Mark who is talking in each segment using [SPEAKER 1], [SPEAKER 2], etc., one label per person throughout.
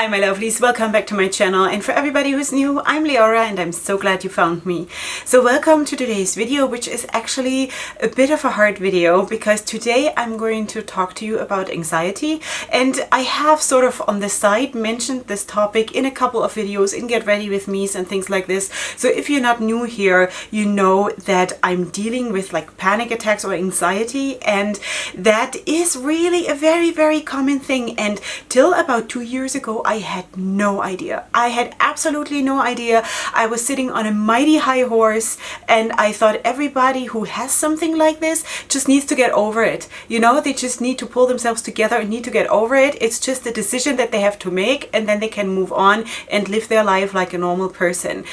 [SPEAKER 1] Hi my lovelies, welcome back to my channel, and for everybody who's new, I'm Leorah and I'm so glad you found me. So welcome to today's video, which is actually a bit of a hard video because today I'm going to talk to you about anxiety, and I have sort of on the side mentioned this topic in a couple of videos in Get Ready With Me's and things like this. So if you're not new here, you know that I'm dealing with like panic attacks or anxiety, and that is really a very common thing, and till about 2 years ago I had no idea. I had absolutely no idea. I was sitting on a mighty high horse and I thought everybody who has something like this just needs to get over it. You know, they just need to pull themselves together and need to get over it. It's just a decision that they have to make, and then they can move on and live their life like a normal person.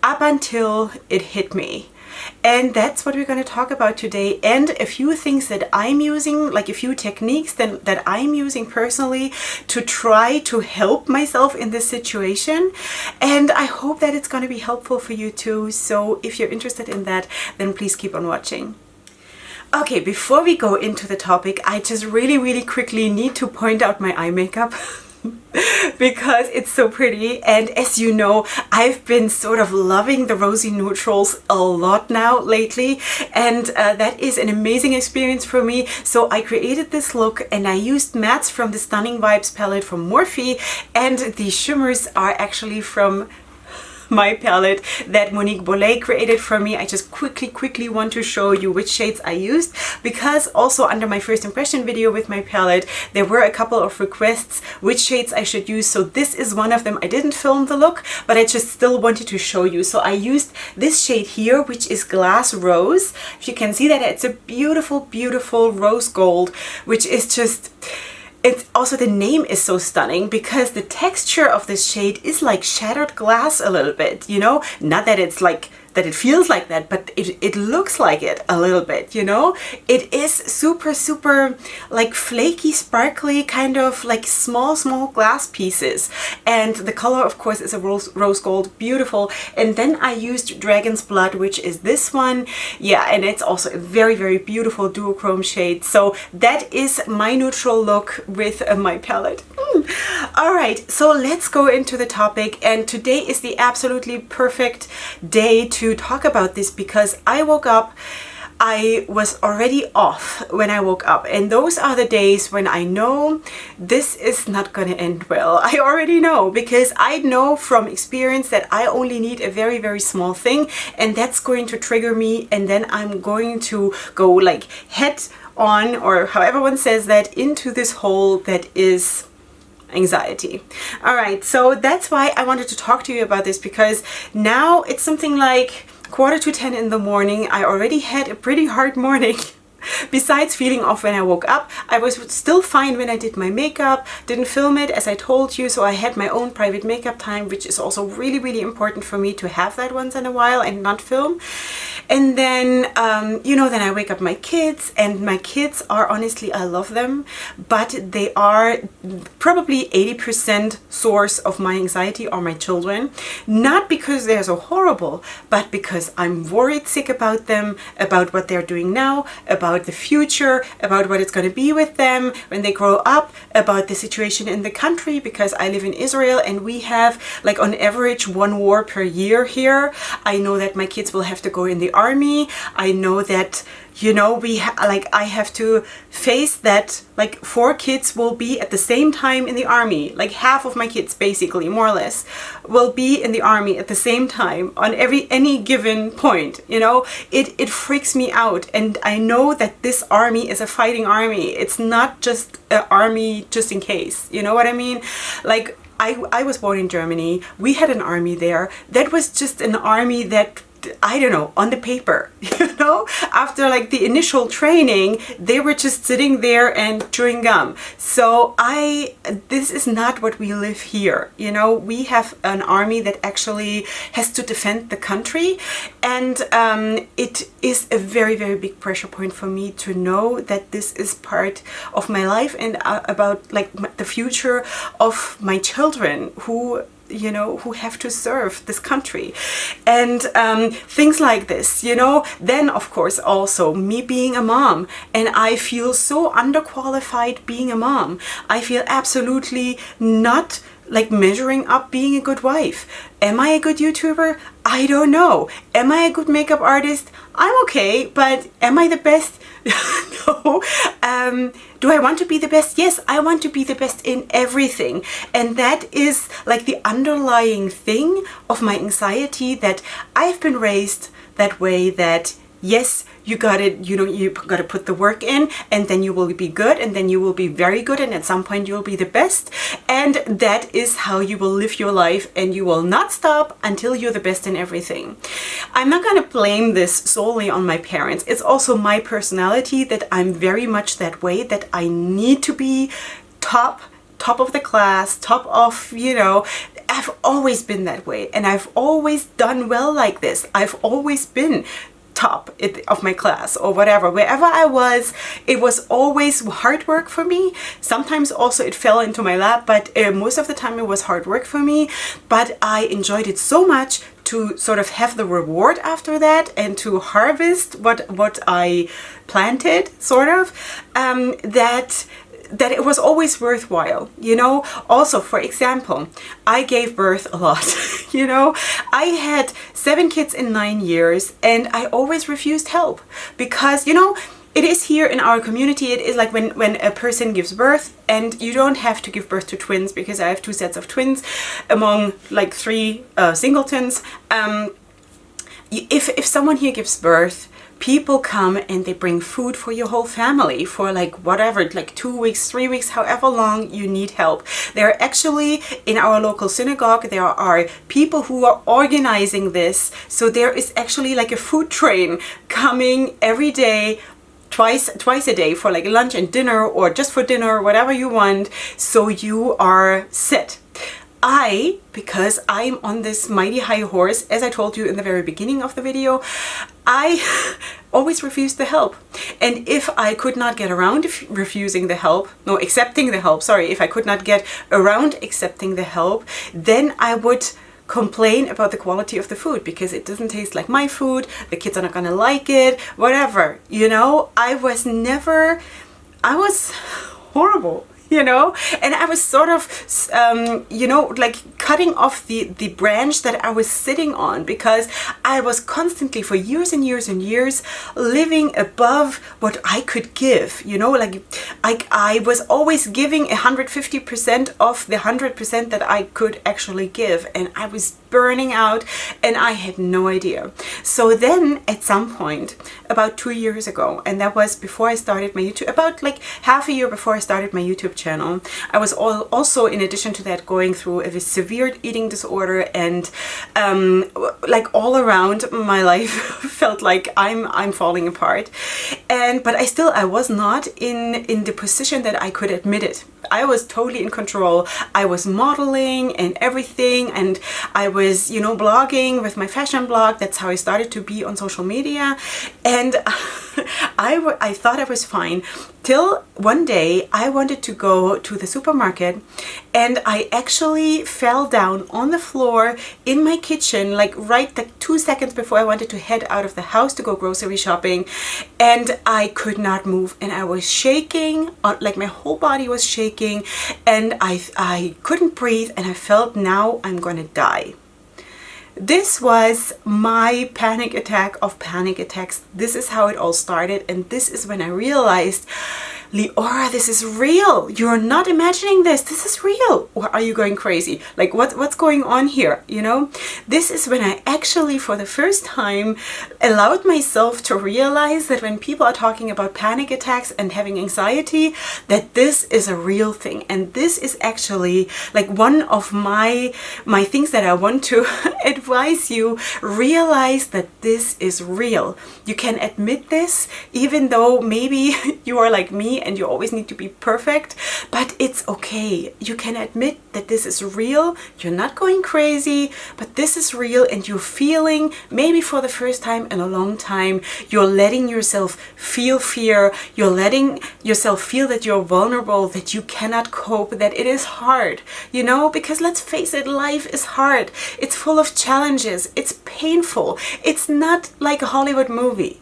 [SPEAKER 1] Up until it hit me. And that's what we're going to talk about today, and a few things that I'm using, like a few techniques that I'm using personally to try to help myself in this situation. And I hope that it's going to be helpful for you too. So if you're interested in that, then please keep on watching. Okay, before we go into the topic, I just really quickly need to point out my eye makeup. Because it's so pretty, and as you know, I've been sort of loving the rosy neutrals a lot now lately, and that is an amazing experience for me. So I created this look and I used mattes from the Stunning Vibes palette from Morphe, and the shimmers are actually from my palette that Monique Bolle created for me. I just quickly want to show you which shades I used, because also under my first impression video with my palette there were a couple of requests which shades I should use. So this is one of them. I didn't film the look, but I just still wanted to show you. So I used this shade here, which is Glass Rose. If you can see that, it's a beautiful rose gold, which is just... It's also, the name is so stunning because the texture of this shade is like shattered glass a little bit, you know? Not that it's like, that it feels like that, but it looks like it a little bit, you know? It is super like flaky, sparkly, kind of like small glass pieces. And the color, of course, is a rose gold, beautiful. And then I used Dragon's Blood, which is this one. Yeah, and it's also a very beautiful duochrome shade. So that is my neutral look with my palette. All right, so let's go into the topic. And today is the absolutely perfect day to talk about this because I woke up, I was already off when I woke up, and those are the days when I know this is not going to end well. I already know, because I know from experience that I only need a very small thing, and that's going to trigger me, and then I'm going to go like head on, or however one says that, into this hole that is anxiety. All right, so that's why I wanted to talk to you about this, because now it's something like 9:45 in the morning. I already had a pretty hard morning. Besides feeling off when I woke up, I was still fine when I did my makeup, didn't film it as I told you, so I had my own private makeup time, which is also really important for me to have that once in a while and not film. And then, you know, then I wake up my kids, and my kids are, honestly, I love them, but they are probably 80% source of my anxiety are my children. Not because they're so horrible, but because I'm worried sick about them, about what they're doing now, about the future, about what it's going to be with them when they grow up, about the situation in the country, because I live in Israel and we have like on average 1 war per year here. I know that my kids will have to go in the army. I know that, you know, I have to face that like 4 kids will be at the same time in the army. Like half of my kids, basically, more or less, will be in the army at the same time on any given point. You know, it freaks me out, and I know that this army is a fighting army. It's not just an army just in case. You know what I mean? Like I was born in Germany. We had an army there. That was just an army that, I don't know, on the paper, you know, after like the initial training, they were just sitting there and chewing gum. So this is not what we live here. You know, we have an army that actually has to defend the country. And it is a very big pressure point for me to know that this is part of my life, and about like the future of my children who, you know, who have to serve this country, and things like this, you know. Then of course also me being a mom, and I feel so underqualified being a mom. I feel absolutely not like measuring up being a good wife. Am I a good YouTuber? I don't know. Am I a good makeup artist? I'm okay, but am I the best? No. Do I want to be the best? Yes, I want to be the best in everything. And that is like the underlying thing of my anxiety, that I've been raised that way, that yes, you gotta put the work in, and then you will be good, and then you will be very good, and at some point you will be the best. And that is how you will live your life, and you will not stop until you're the best in everything. I'm not gonna blame this solely on my parents. It's also my personality that I'm very much that way, that I need to be top of the class, top of, I've always been that way, and I've always done well like this. I've always been top of my class or whatever. Wherever I was, it was always hard work for me. Sometimes also it fell into my lap, but most of the time it was hard work for me. But I enjoyed it so much to sort of have the reward after that, and to harvest what I planted, sort of, that it was always worthwhile, Also, for example, I gave birth a lot, I had 7 kids in 9 years, and I always refused help because, it is here in our community, it is like when a person gives birth, and you don't have to give birth to twins, because I have 2 sets of twins among like 3 singletons. If someone here gives birth, people come and they bring food for your whole family for like whatever, like 2 weeks, 3 weeks, however long you need help. There are actually, in our local synagogue, there are people who are organizing this. So there is actually like a food train coming every day, twice a day, for like lunch and dinner, or just for dinner, whatever you want. So you are set. Because I'm on this mighty high horse, as I told you in the very beginning of the video, I always refused the help. And if I could not get around accepting the help, if I could not get around accepting the help, then I would complain about the quality of the food, because it doesn't taste like my food, the kids are not gonna like it, whatever, I was horrible. And I was sort of, like cutting off the branch that I was sitting on, because I was constantly, for years and years and years, living above what I could give, I was always giving 150% of the 100% that I could actually give, and I was burning out, and I had no idea. So then at some point, about 2 years ago, and that was before I started my YouTube, about like half a year before I started my YouTube channel, I was also, in addition to that, going through a severe eating disorder, and like all around my life felt like I'm falling apart. But I was not in the position that I could admit it. I was totally in control. I was modeling and everything, and I was, blogging with my fashion blog. That's how I started to be on social media. And I thought I was fine, till one day I wanted to go to the supermarket, and I actually fell down on the floor in my kitchen, like 2 seconds before I wanted to head out of the house to go grocery shopping, and I could not move, and I was shaking, like my whole body was shaking, and I couldn't breathe, and I felt, now I'm gonna die. This was my panic attack of panic attacks. This is how it all started, and this is when I realized, Leorah, this is real. You're not imagining this. This is real. Or are you going crazy? Like, what's going on here? This is when I actually, for the first time, allowed myself to realize that when people are talking about panic attacks and having anxiety, that this is a real thing. And this is actually like one of my things that I want to advise you. Realize that this is real. You can admit this, even though maybe you are like me and you always need to be perfect, but it's okay. You can admit that this is real. You're not going crazy, but this is real, and you're feeling, maybe for the first time in a long time, you're letting yourself feel fear. You're letting yourself feel that you're vulnerable, that you cannot cope, that it is hard, because let's face it, life is hard. It's full of challenges. It's painful. It's not like a Hollywood movie,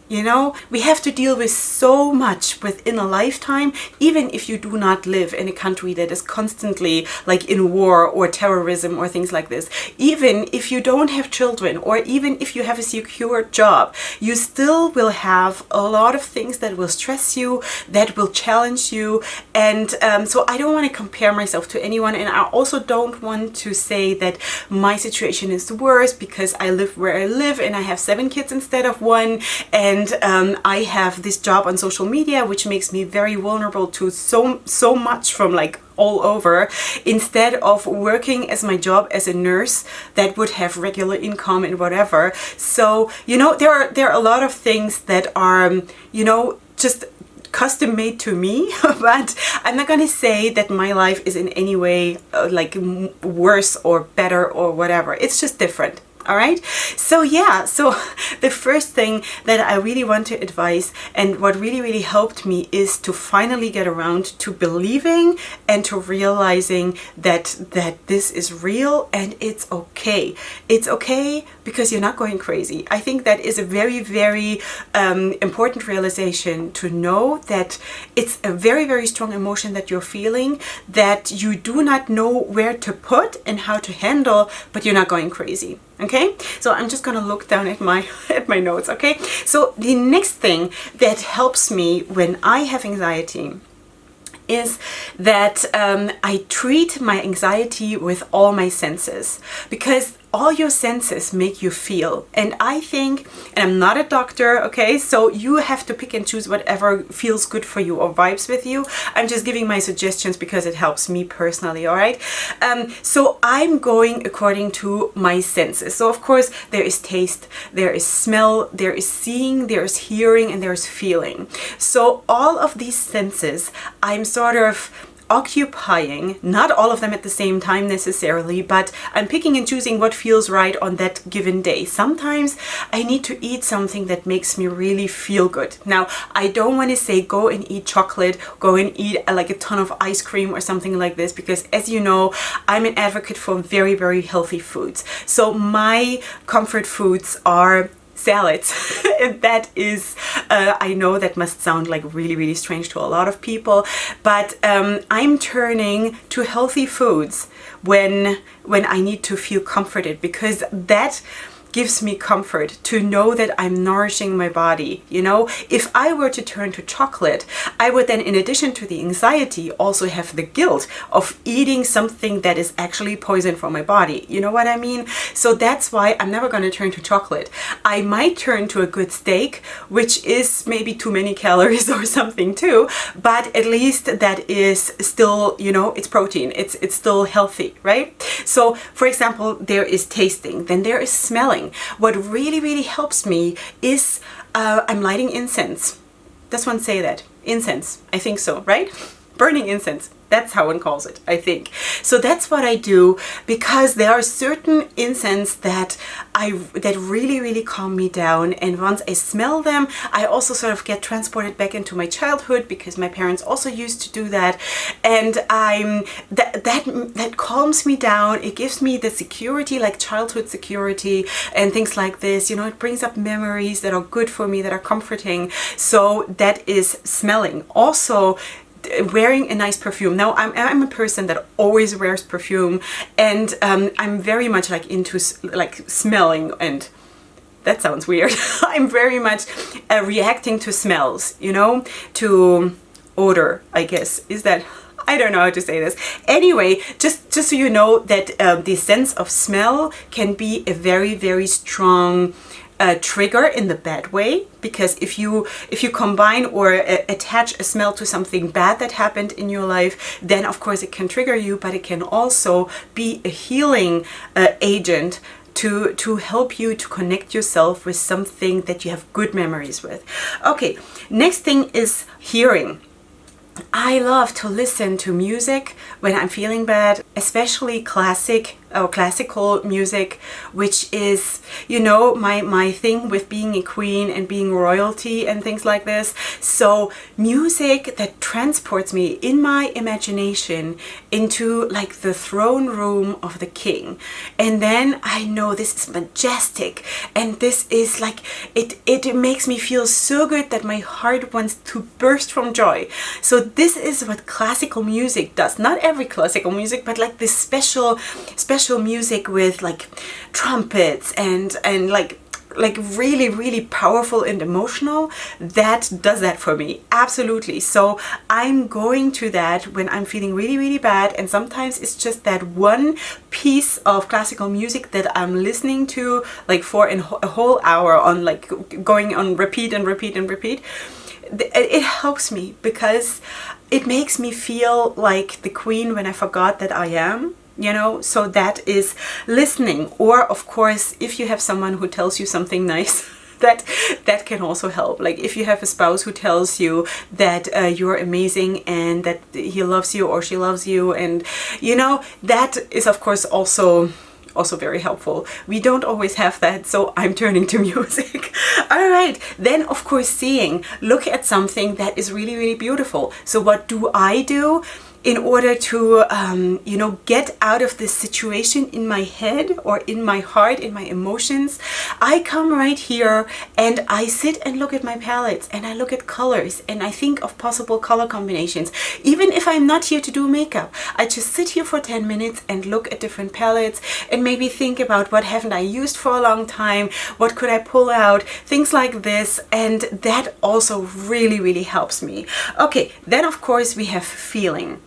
[SPEAKER 1] We have to deal with so much within a lifetime, lifetime, even if you do not live in a country that is constantly like in war or terrorism or things like this, even if you don't have children, or even if you have a secure job, you still will have a lot of things that will stress you, that will challenge you. And so I don't want to compare myself to anyone, and I also don't want to say that my situation is worse because I live where I live and I have 7 kids instead of 1, and I have this job on social media which makes me very vulnerable to so much from like all over, instead of working as my job as a nurse that would have regular income and whatever. So you know, there are a lot of things that are, you know, just custom made to me, but I'm not gonna say that my life is in any way like worse or better or whatever. It's just different. All right. So yeah, so the first thing that I really want to advise, and what really helped me, is to finally get around to believing and to realizing that this is real and it's okay. It's okay because you're not going crazy. I think that is a very important realization, to know that it's a very strong emotion that you're feeling, that you do not know where to put and how to handle, but you're not going crazy. Okay, so I'm just gonna look down at my notes. Okay, so the next thing that helps me when I have anxiety is that I treat my anxiety with all my senses, because all your senses make you feel. And I think, and I'm not a doctor, okay, so you have to pick and choose whatever feels good for you or vibes with you. I'm just giving my suggestions because it helps me personally, all right? So I'm going according to my senses. So of course there is taste, there is smell, there is seeing, there is hearing, and there is feeling. So all of these senses I'm sort of occupying, not all of them at the same time necessarily, but I'm picking and choosing what feels right on that given day. Sometimes I need to eat something that makes me really feel good. Now, I don't want to say go and eat chocolate, go and eat like a ton of ice cream or something like this, because as you know, I'm an advocate for very healthy foods. So my comfort foods are salads. That is, I know that must sound like really strange to a lot of people, but I'm turning to healthy foods when I need to feel comforted, because that gives me comfort to know that I'm nourishing my body. You know, if I were to turn to chocolate, I would then, in addition to the anxiety, also have the guilt of eating something that is actually poison for my body. You know what I mean? So that's why I'm never going to turn to chocolate. I might turn to a good steak, which is maybe too many calories or something too, but at least that is still, you know, it's protein. It's still healthy, right? So for example, there is tasting, then there is smelling. What really helps me is I'm lighting incense. Does one say that? Incense. I think so, right? Burning incense. That's how one calls it, I think. So that's what I do, because there are certain incense that really calm me down, and once I smell them, I also sort of get transported back into my childhood, because my parents also used to do that, and that calms me down. It gives me the security, like childhood security and things like this. You know, it brings up memories that are good for me, that are comforting. So that is smelling. Also, wearing a nice perfume. Now I'm a person that always wears perfume, and I'm very much like into like smelling, and that sounds weird. I'm very much reacting to smells, you know, to odor, I guess. Is that, I don't know how to say this. Anyway, just so you know that the sense of smell can be a very strong trigger in the bad way, because if you combine or attach a smell to something bad that happened in your life, then of course it can trigger you, but it can also be a healing agent to help you to connect yourself with something that you have good memories with. Okay, next thing is hearing. I love to listen to music when I'm feeling bad, especially classic classical music, which is, you know, my thing with being a queen and being royalty and things like this. So music that transports me in my imagination into like the throne room of the king, and then I know this is majestic, and this is like it makes me feel so good that my heart wants to burst from joy. So this is what classical music does. Not every classical music, but like this special music with like trumpets and like really powerful and emotional, that does that for me. Absolutely. So I'm going to that when I'm feeling really bad, and sometimes it's just that one piece of classical music that I'm listening to like for a whole hour on, like going on repeat and repeat and repeat. It helps me because it makes me feel like the queen when I forgot that I am. You know, so that is listening. Or of course, if you have someone who tells you something nice, that can also help. Like if you have a spouse who tells you that you're amazing and that he loves you or she loves you, and you know, that is of course also very helpful. We don't always have that, so I'm turning to music. All right, then of course seeing, look at something that is really beautiful. So what do I do in order to you know, get out of this situation in my head or in my heart, in my emotions? I come right here and I sit and look at my palettes and I look at colors and I think of possible color combinations. Even if I'm not here to do makeup, I just sit here for 10 minutes and look at different palettes and maybe think about what haven't I used for a long time, what could I pull out, things like this, and that also really helps me. Okay, then of course we have feeling.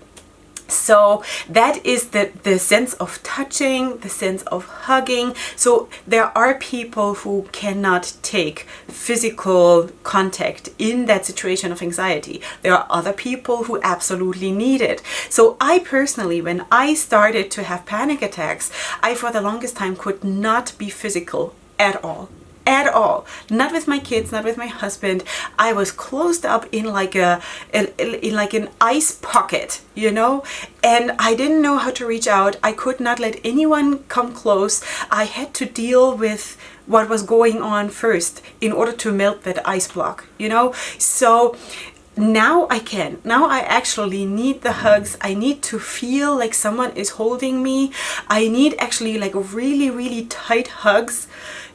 [SPEAKER 1] So that is the sense of touching, the sense of hugging. So there are people who cannot take physical contact in that situation of anxiety. There are other people who absolutely need it. So I personally, when I started to have panic attacks, I for the longest time could not be physical at all. At all. Not with my kids, not with my husband. I was closed up in like an ice pocket, you know, and I didn't know how to reach out. I could not let anyone come close. I had to deal with what was going on first in order to melt that ice block, you know. So now I can. Now I actually need the hugs. I need to feel like someone is holding me. I need actually like really tight hugs.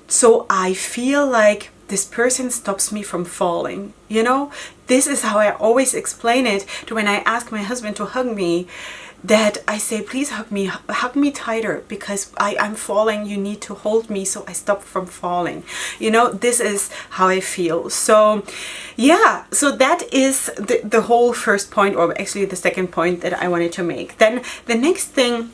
[SPEAKER 1] So I feel like this person stops me from falling, you know? This is how I always explain it to when I ask my husband to hug me, that I say, please hug me tighter, because I'm falling, you need to hold me so I stop from falling. You know, this is how I feel. So yeah, so that is the whole first point, or actually the second point that I wanted to make. Then the next thing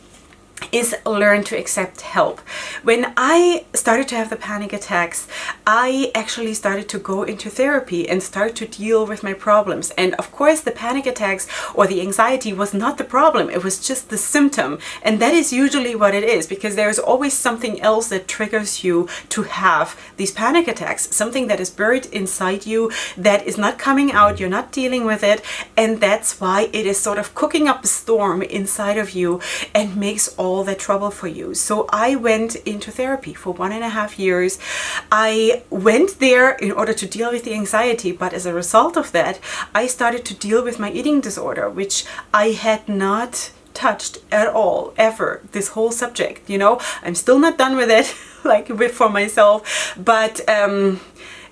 [SPEAKER 1] is learn to accept help. When I started to have the panic attacks, I actually started to go into therapy and start to deal with my problems. And of course, the panic attacks or the anxiety was not the problem. It was just the symptom. And that is usually what it is, because there's always something else that triggers you to have these panic attacks. Something that is buried inside you that is not coming out. You're not dealing with it. And that's why it is sort of cooking up a storm inside of you and makes all that trouble for you. So I went into therapy for 1.5 years. I went there in order to deal with the anxiety, but as a result of that, I started to deal with my eating disorder, which I had not touched at all, ever, this whole subject, you know. I'm still not done with it, like for myself, but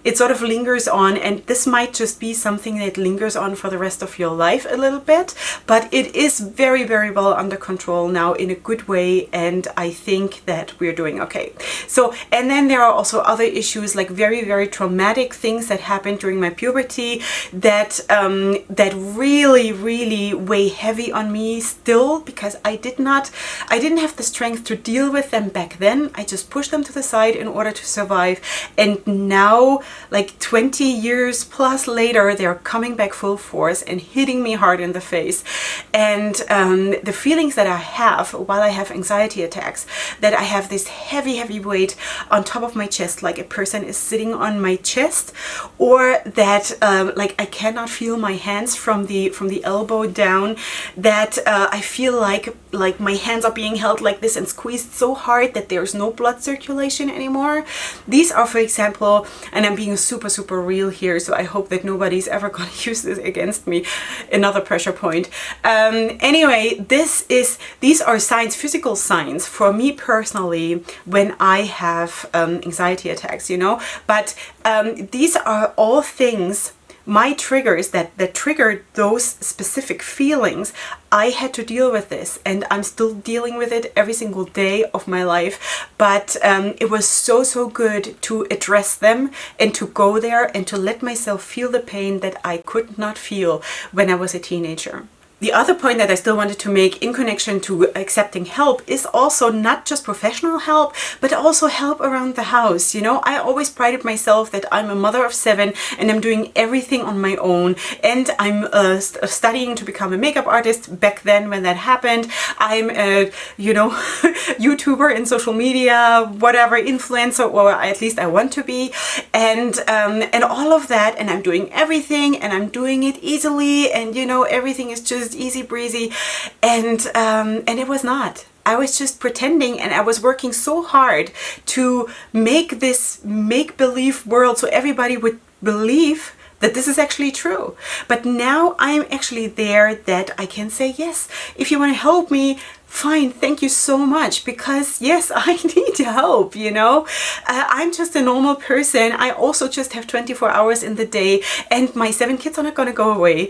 [SPEAKER 1] it sort of lingers on, and this might just be something that lingers on for the rest of your life a little bit, but it is very well under control now in a good way, and I think that we're doing okay. So, and then there are also other issues, like very traumatic things that happened during my puberty that that really weigh heavy on me still, because I didn't have the strength to deal with them back then. I just pushed them to the side in order to survive, and now like 20 years plus later, they're coming back full force and hitting me hard in the face. And the feelings that I have while I have anxiety attacks, that I have this heavy weight on top of my chest, like a person is sitting on my chest, or that like I cannot feel my hands from the elbow down, that I feel like my hands are being held like this and squeezed so hard that there's no blood circulation anymore. These are, for example, and I'm being super real here, so I hope that nobody's ever gonna use this against me, another pressure point. Anyway, these are signs, physical signs for me personally when I have anxiety attacks, you know. But these are all things, my triggers that triggered those specific feelings. I had to deal with this, and I'm still dealing with it every single day of my life. But it was so good to address them and to go there and to let myself feel the pain that I could not feel when I was a teenager. The other point that I still wanted to make in connection to accepting help is also not just professional help, but also help around the house. You know, I always prided myself that I'm a mother of 7 and I'm doing everything on my own, and I'm studying to become a makeup artist back then when that happened. I'm a, you know, YouTuber in social media, whatever, influencer, or at least I want to be, and all of that, and I'm doing everything and I'm doing it easily, and you know, everything is just easy breezy, and it was not. I was just pretending, and I was working so hard to make this make-believe world so everybody would believe that this is actually true. But now I'm actually there that I can say, yes, if you want to help me, fine, thank you so much, because yes, I need help, you know. I'm just a normal person. I also just have 24 hours in the day, and my 7 kids are not going to go away,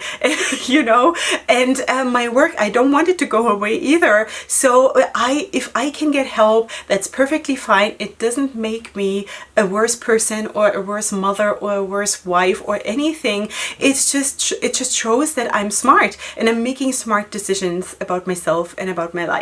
[SPEAKER 1] you know, and my work, I don't want it to go away either. So if I can get help, that's perfectly fine. It doesn't make me a worse person or a worse mother or a worse wife or anything. It just shows that I'm smart and I'm making smart decisions about myself and about my life.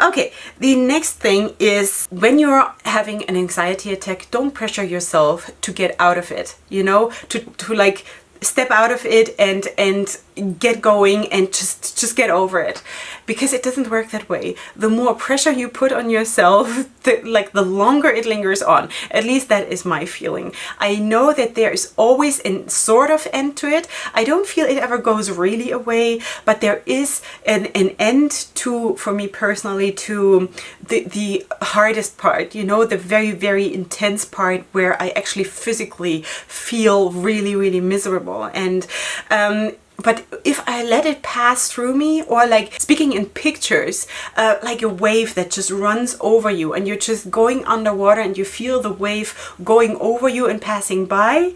[SPEAKER 1] Okay, the next thing is, when you're having an anxiety attack, don't pressure yourself to get out of it, you know, to like step out of it and get going and just get over it, because it doesn't work that way. The more pressure you put on yourself, the longer it lingers on. At least that is my feeling. I know that there is always a sort of end to it. I don't feel it ever goes really away, but there is an end to, for me personally, to the hardest part, you know, the very intense part where I actually physically feel really miserable. And but if I let it pass through me, or like speaking in pictures, like a wave that just runs over you and you're just going underwater and you feel the wave going over you and passing by.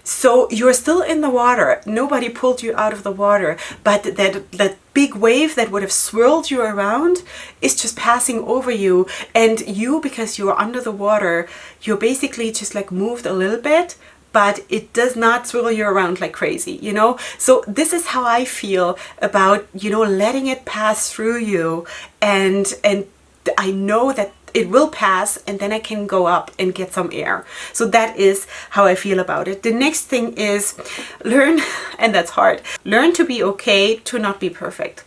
[SPEAKER 1] So you're still in the water. Nobody pulled you out of the water, but that big wave that would have swirled you around is just passing over you, and you, because you're under the water, you're basically just like moved a little bit, but it does not swirl you around like crazy, you know? So this is how I feel about, you know, letting it pass through you, and I know that it will pass, and then I can go up and get some air. So that is how I feel about it. The next thing is learn, and that's hard, learn to be okay to not be perfect.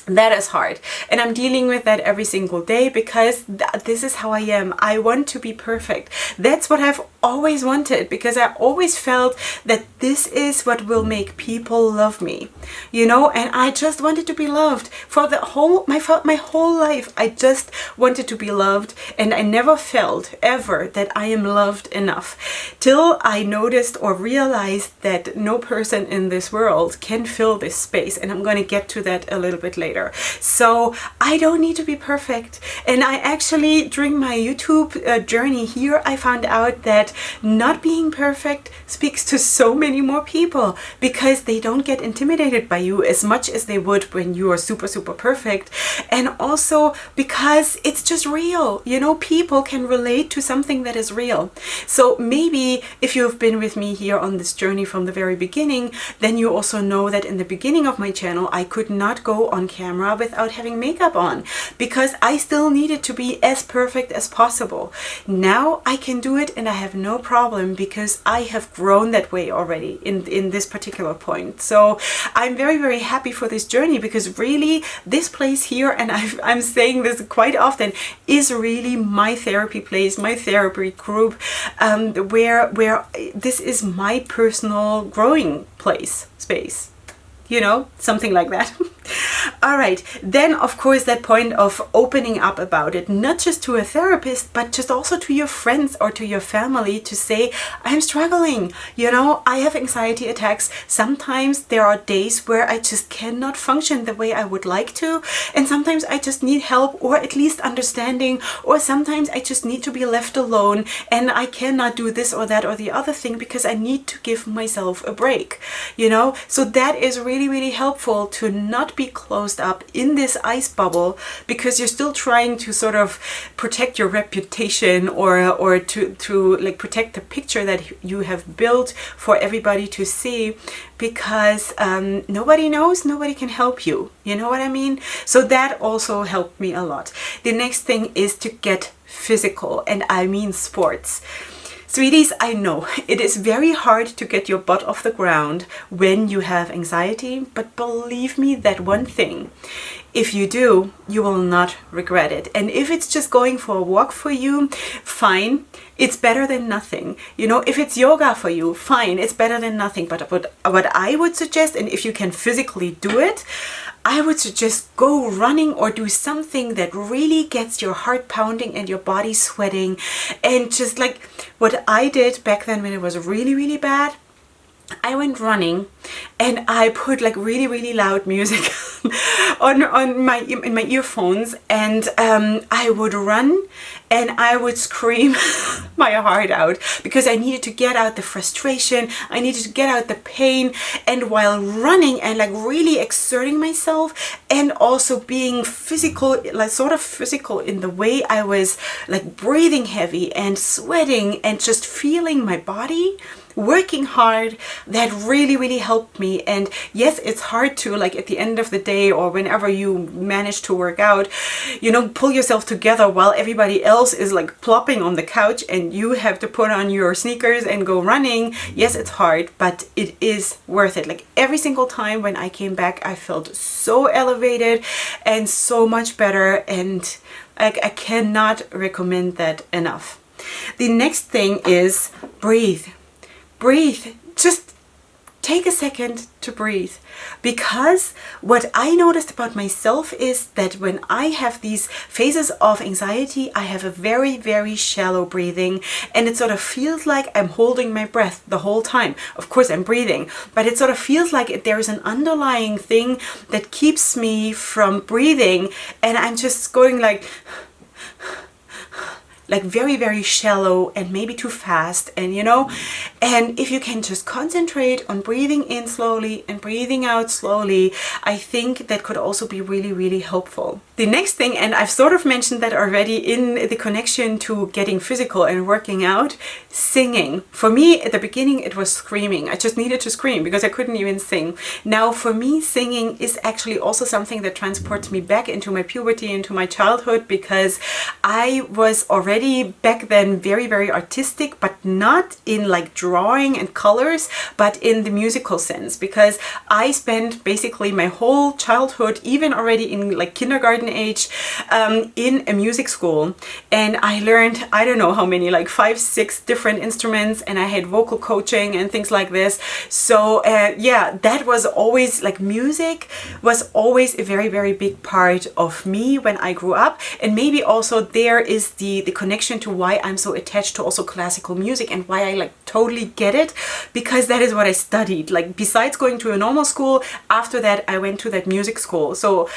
[SPEAKER 1] That is hard, and I'm dealing with that every single day, because this is how I am. I want to be perfect. That's what I've always wanted, because I always felt that this is what will make people love me, you know, and I just wanted to be loved for my whole life. I just wanted to be loved, and I never felt ever that I am loved enough, till I noticed or realized that no person in this world can fill this space, and I'm going to get to that a little bit later. So I don't need to be perfect. And I actually, during my YouTube journey here, I found out that not being perfect speaks to so many more people, because they don't get intimidated by you as much as they would when you are super perfect. And also because it's just real, you know, people can relate to something that is real. So maybe if you've been with me here on this journey from the very beginning, then you also know that in the beginning of my channel, I could not go on camera without having makeup up on, because I still needed to be as perfect as possible. Now I can do it and I have no problem, because I have grown that way already in this particular point. So I'm very, very happy for this journey, because really this place here, and I'm saying this quite often, is really my therapy place, my therapy group, where this is my personal growing place, space, you know, something like that. All right, then of course that point of opening up about it, not just to a therapist, but just also to your friends or to your family, to say, I'm struggling, you know, I have anxiety attacks. Sometimes there are days where I just cannot function the way I would like to, and sometimes I just need help, or at least understanding, or sometimes I just need to be left alone and I cannot do this or that or the other thing, because I need to give myself a break, you know. So that is really, really helpful, to not be closed up in this ice bubble, because you're still trying to sort of protect your reputation, or to like protect the picture that you have built for everybody to see, because nobody knows, nobody can help you, you know what I mean? So that also helped me a lot. The next thing is to get physical, and I mean sports. Sweeties, I know it is very hard to get your butt off the ground when you have anxiety, but believe me that one thing, if you do, you will not regret it. And if it's just going for a walk for you, fine, it's better than nothing. You know, if it's yoga for you, fine, it's better than nothing. But what I would suggest, and if you can physically do it, I would suggest go running or do something that really gets your heart pounding and your body sweating. And just like what I did back then when it was really, really bad, I went running and I put like really, really loud music on in my earphones, and I would run and I would scream my heart out, because I needed to get out the frustration, I needed to get out the pain. And while running and like really exerting myself, and also being physical, like sort of physical in the way I was like breathing heavy and sweating and just feeling my body working hard, that really, really helped me. And yes, it's hard to, like at the end of the day or whenever you manage to work out, you know, pull yourself together while everybody else is like plopping on the couch and you have to put on your sneakers and go running. Yes, it's hard, but it is worth it. Like every single time when I came back, I felt so elevated and so much better, and I cannot recommend that enough. The next thing is breathe. Breathe. Just take a second to breathe, because what I noticed about myself is that when I have these phases of anxiety, I have a very, very shallow breathing, and it sort of feels like I'm holding my breath the whole time. Of course I'm breathing, but it sort of feels like there is an underlying thing that keeps me from breathing, and I'm just going like very, very shallow and maybe too fast, and you know, and if you can just concentrate on breathing in slowly and breathing out slowly, I think that could also be really, really helpful. The next thing, and I've sort of mentioned that already in the connection to getting physical and working out, singing. For me at the beginning it was screaming. I just needed to scream because I couldn't even sing. Now for me, singing is actually also something that transports me back into my puberty, into my childhood, because I was already back then very, very artistic, but not in like drawing and colors, but in the musical sense, because I spent basically my whole childhood, even already in like kindergarten age, in a music school, and I learned, I don't know how many, like 5, 6 different instruments, and I had vocal coaching and things like this. So yeah, that was always like, music was always a very, very big part of me when I grew up. And maybe also there is the connection to why I'm so attached to also classical music, and why I like totally get it, because that is what I studied. Like besides going to a normal school, after that I went to that music school, so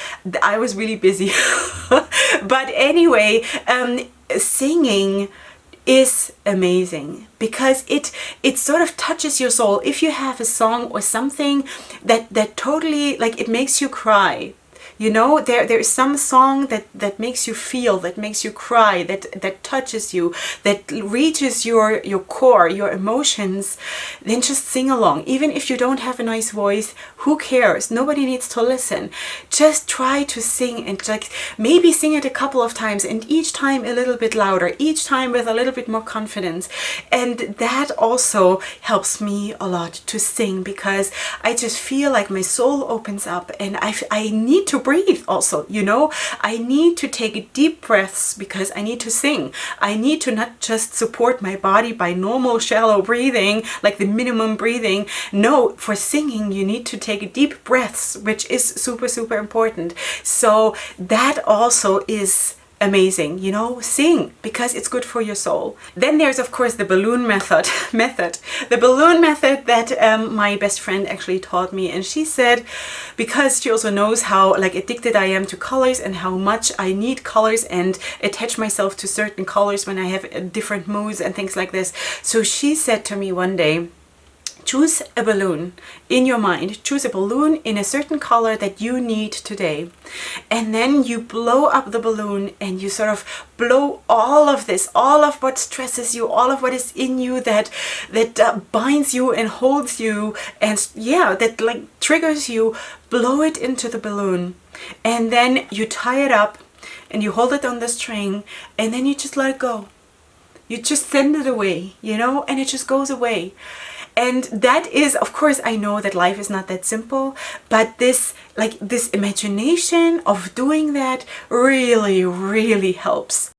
[SPEAKER 1] I was really busy. But anyway, singing is amazing because it sort of touches your soul. If you have a song or something that totally, like, it makes you cry, You know, there is some song that makes you feel, that makes you cry, that touches you, that reaches your core, your emotions. Then just sing along. Even if you don't have a nice voice, who cares? Nobody needs to listen. Just try to sing, and like maybe sing it a couple of times, and each time a little bit louder, each time with a little bit more confidence. And that also helps me a lot to sing, because I just feel like my soul opens up, and I need to breathe also, you know. I need to take deep breaths because I need to sing. I need to not just support my body by normal shallow breathing, like the minimum breathing. No, for singing you need to take deep breaths, which is super, super important. So that also is amazing, you know. Sing because it's good for your soul. Then there's of course the balloon method. The balloon method that my best friend actually taught me, and she said, because she also knows how like addicted I am to colors and how much I need colors and attach myself to certain colors when I have different moods and things like this. So she said to me one day, choose a balloon in your mind, choose a balloon in a certain color that you need today. And then you blow up the balloon and you sort of blow all of this, all of what stresses you, all of what is in you that binds you and holds you and yeah, that like triggers you, blow it into the balloon. And then you tie it up and you hold it on the string, and then you just let it go. You just send it away, you know, and it just goes away. And that is, of course, I know that life is not that simple, but this imagination of doing that really, really helps.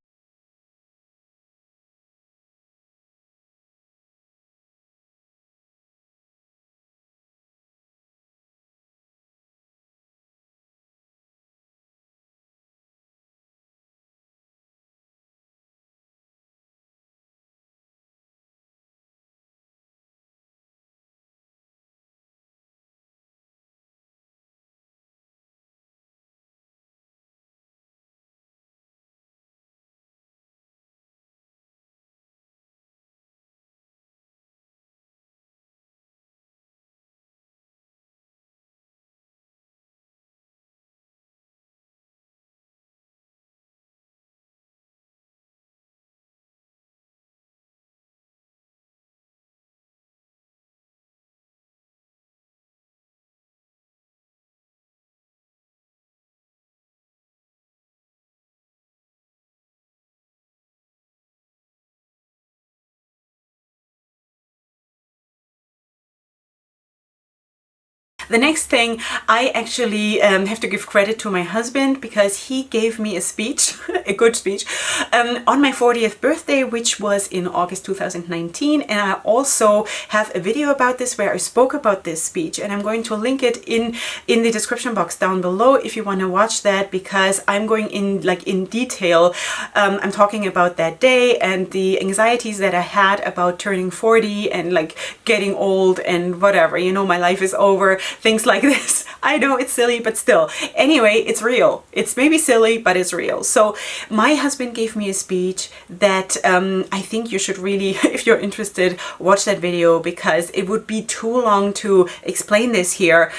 [SPEAKER 1] The next thing, I actually have to give credit to my husband, because he gave me a speech, a good speech, on my 40th birthday, which was in August 2019. And I also have a video about this where I spoke about this speech, and I'm going to link it in the description box down below if you want to watch that, because I'm going in detail. I'm talking about that day and the anxieties that I had about turning 40 and like getting old and whatever, you know, my life is over. Things like this. I know it's silly, but still. Anyway, it's real. It's maybe silly, but it's real. So my husband gave me a speech that I think you should really, if you're interested, watch that video, because it would be too long to explain this here.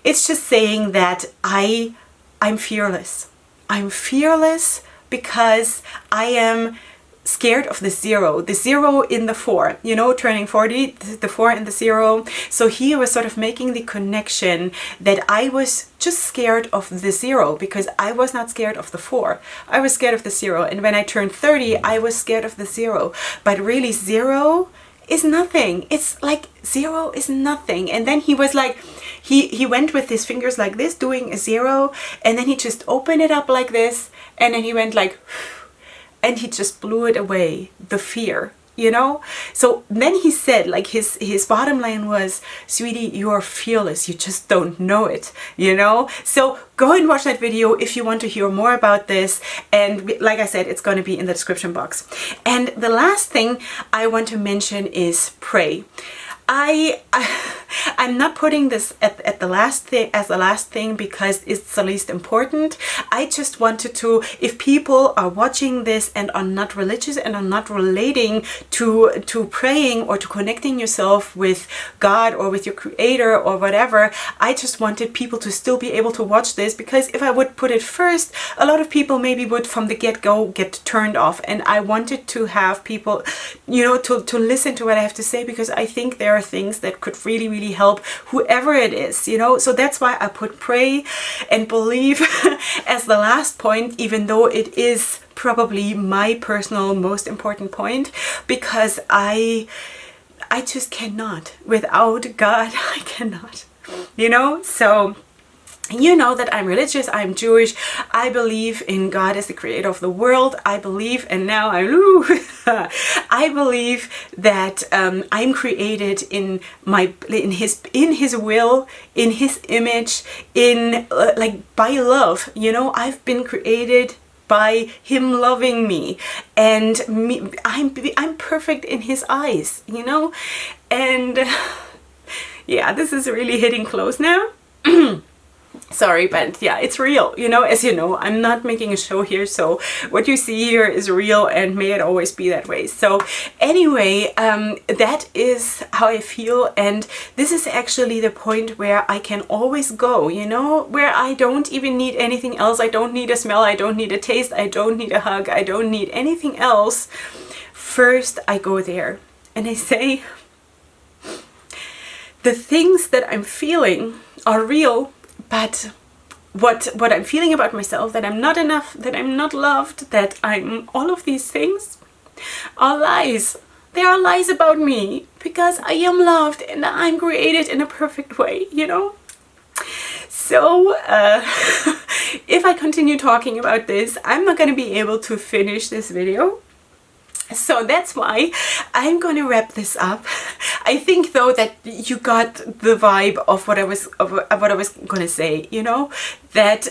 [SPEAKER 1] It's just saying that I'm fearless. I'm fearless because I am scared of the zero in the 4, you know, turning 40, the 4 and the 0. So he was sort of making the connection that I was just scared of the 0 because I was not scared of the 4. I was scared of the 0. And when I turned 30, I was scared of the 0. But really 0 is nothing. It's like 0 is nothing. And then he was like, he went with his fingers like this, doing a 0. And then he just opened it up like this. And then he went like, and he just blew it away, the fear, you know? So then he said, like his bottom line was, sweetie, you are fearless, you just don't know it, you know? So go and watch that video if you want to hear more about this. And like I said, it's going to be in the description box. And the last thing I want to mention is pray. I I'm not putting this at the last thing, as the last thing, because it's the least important. I just wanted to, if people are watching this and are not religious and are not relating to praying or to connecting yourself with God or with your creator or whatever, I just wanted people to still be able to watch this, because if I would put it first, a lot of people maybe would from the get-go get turned off, and I wanted to have people, you know, to listen to what I have to say, because I think there are things that could really, really help whoever it is, you know. So that's why I put pray and believe as the last point, even though it is probably my personal most important point, because I just cannot, without God, I cannot, you know. So you know that I'm religious, I'm Jewish, I believe in God as the creator of the world. I believe, and now I believe that I'm created in his will, in his image, in like by love, you know. I've been created by him loving me, and I'm perfect in his eyes, you know. And yeah, this is really hitting close now. Sorry, but yeah, it's real, you know. As you know, I'm not making a show here, so what you see here is real, and may it always be that way. So anyway, that is how I feel, and this is actually the point where I can always go, you know, where I don't even need anything else. I don't need a smell, I don't need a taste, I don't need a hug, I don't need anything else. First, I go there and I say, the things that I'm feeling are real, but what I'm feeling about myself, that I'm not enough, that I'm not loved, that I'm all of these things, are lies. They are lies about me, because I am loved and I'm created in a perfect way, you know. So if I continue talking about this, I'm not going to be able to finish this video. So that's why I'm going to wrap this up. I think though that you got the vibe of what I was going to say, you know, that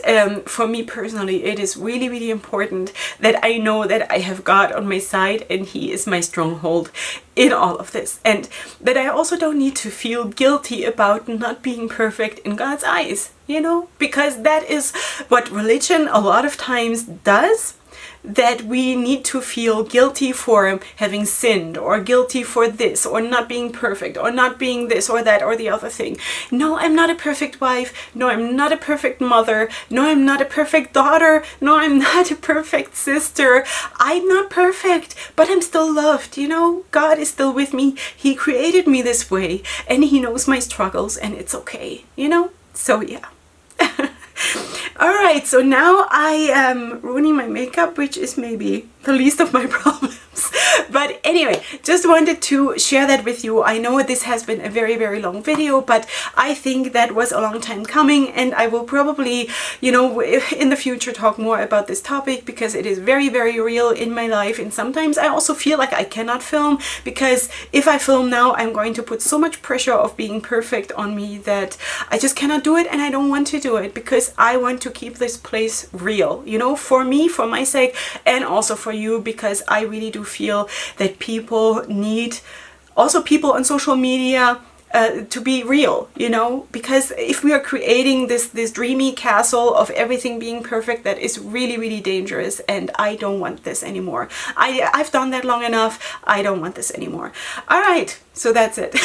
[SPEAKER 1] for me personally, it is really, really important that I know that I have God on my side, and he is my stronghold in all of this, and that I also don't need to feel guilty about not being perfect in God's eyes, you know, because that is what religion a lot of times does. That we need to feel guilty for having sinned, or guilty for this, or not being perfect, or not being this or that or the other thing. No, I'm not a perfect wife. No, I'm not a perfect mother. No, I'm not a perfect daughter. No, I'm not a perfect sister. I'm not perfect, but I'm still loved, you know. God is still with me. He created me this way, and he knows my struggles, and it's okay, you know. So yeah. Alright, so now I am ruining my makeup, which is maybe the least of my problems. But anyway, just wanted to share that with you. I know this has been a very, very long video, but I think that was a long time coming, and I will probably, you know, in the future talk more about this topic, because it is very, very real in my life. And sometimes I also feel like I cannot film, because if I film now, I'm going to put so much pressure of being perfect on me that I just cannot do it, and I don't want to do it, because I want to keep this place real, you know, for me, for my sake, and also for you, because I really do feel that people need, also people on social media, to be real, you know, because if we are creating this dreamy castle of everything being perfect, that is really, really dangerous, and I don't want this anymore. I've done that long enough. I don't want this anymore. All right, so that's it.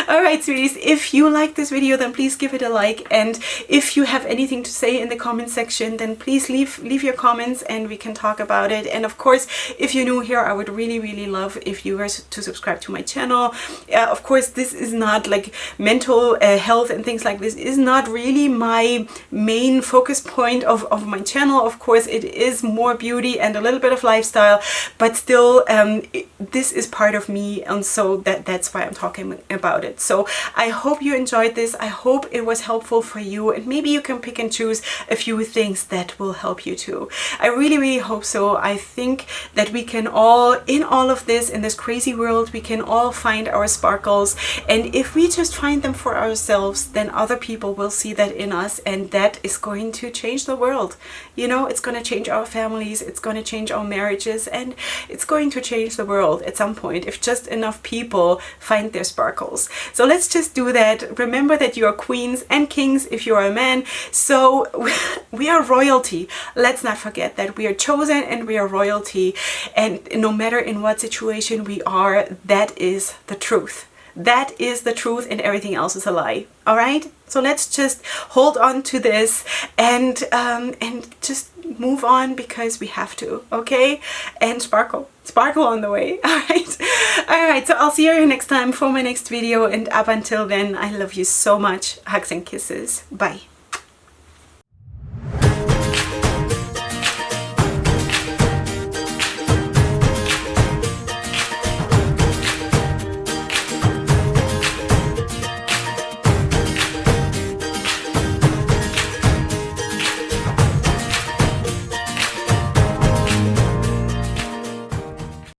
[SPEAKER 1] All right, sweeties, if you like this video, then please give it a like, and if you have anything to say in the comment section, then please leave your comments and we can talk about it. And of course, if you're new here, I would really, really love if you were to subscribe to my channel. Of course, this is not like mental health and things like this is not really my main focus point of my channel. Of course, it is more beauty and a little bit of lifestyle, but still this is part of me, and so that's why I'm talking about it. So I hope you enjoyed this. I hope it was helpful for you, and maybe you can pick and choose a few things that will help you too. I really, really hope so. I think that we can all, in all of this, in this crazy world, we can all find our sparkles, and if we just find them for ourselves, then other people will see that in us, and that is going to change the world. You know, it's going to change our families, it's going to change our marriages, and it's going to change the world at some point if just enough people people find their sparkles. So let's just do that. Remember that you are queens and kings if you are a man. So we are royalty. Let's not forget that we are chosen and we are royalty. And no matter in what situation we are, that is the truth. That is the truth, and everything else is a lie. All right? So let's just hold on to this and just move on, because we have to, okay? And sparkle on the way. All right. So I'll see you next time for my next video, and up until then, I love you so much. Hugs and kisses. Bye.